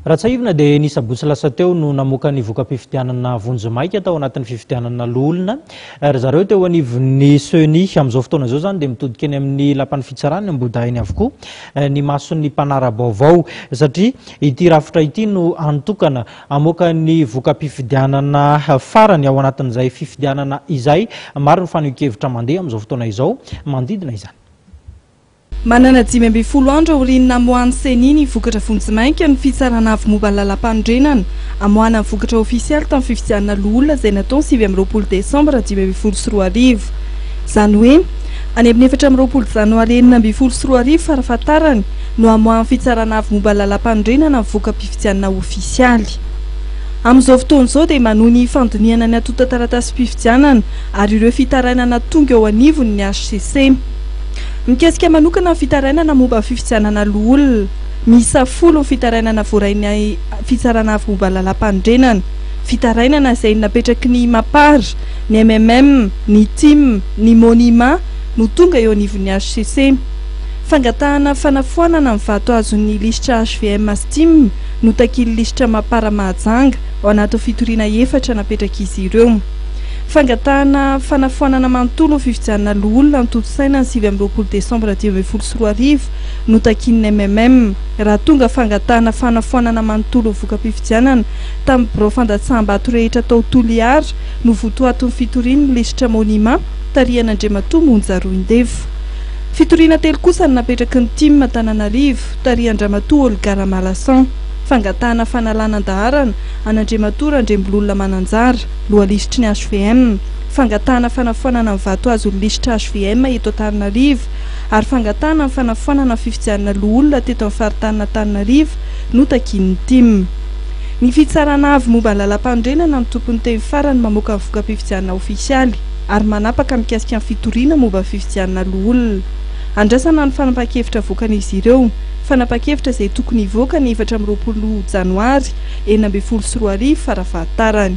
Ratsaivina dia nisabotsy lasa teo no namoaka ny voka-pifidianana vonjomaika tao anatin'ny fifidianana lolona. Ary zareo teo anivon'ny Seny amin'izao fotoana izao zany dia mitodika eny amin'ny lapan'ny fitsarana Ambodahiny avokoa ny mason'ny mpanara-baovao satria ity rafitra ity no antokana amoaka ny voka-pifidianana farany ao anatin'izay fifidianana izay. Maro ny fanehoan-kevitra mandeha amin'izao fotoana izao mandidina izany. Manana 12 andro aoriana amoahany Seny ny vokatra vonjimaika ny fitsarana avy momba ny lalam-pandrenana amoahana ny vokatra ofisialy tamin'ny fifidianana lolona izay natao 7 Desambra 2024. Izany hoe any amin'ny 4 Janoary 2024 farafahatarany no amoahany fitsarana avy momba ny lalam-pandrenana ny voka-pifidianana ofisialy. Amin'izao fotoana izao dia manohy ny fandiniana ny atota taratasy-pifidianana ary ireo fitarainana tonga eo anivony ny HCC. Mikasika manokana fitarainana momba fifidianana lolona misy 10 fitarainana voarainy fitsarana avy momba lalam-pandrenana. Fitarainana izay napetraky ny Mapar, ny MMM, ny TIM, ny Monima no tonga eo anivon'ny HCC. Fangatahana fanafoanana ny vato azon'ny lisitra HVM sy TIM no takily lisitra Mapara Mahajanga ao anaty fitoriana 4 napetraky izy ireo. Fangatahana fanafoanana manontolo fifidianana lolona nototsaina ny 7 Desambra 2024 no takin'ny MMM raha tonga fangatahana fanafoanana manontolo voka-pifidianana tamin'ny biro fandatsahambato rehetra tao Toliara no votoaton'ny fitorian'ny lisitra Monima tarihan'Andriamatoa Monjaroindevo. Fitoriana telo kosa no napetraky ny TIM Antananarivo tarihan'Andriamatoa Olgara Malasan. Fangatahana fanalanan-daharana an'Andriamatoa Randrembololona Mananjara loha lisitry ny HVM. Fangatahana fanafoanana ny vato azo lisitra HVM eto Antananarivo ary fangatahana ny fanafoanana fifidianana lolona teto amin'ny faritany Antananarivo no takin'ny TIM. Ny fitsarana avy momba ny lalam-pandrenana ny tompony teny farany mamoaka ny voka-pifidianana ofisialy ary manapaka mikasika ny fitoriana momba fifidianana lolona. Andrasana ny fanapa-kevitra voakan'izy ireo. Fanapa-kevitra izay tokony hivoaka ny 4 Janoary 2024 farafahatarany.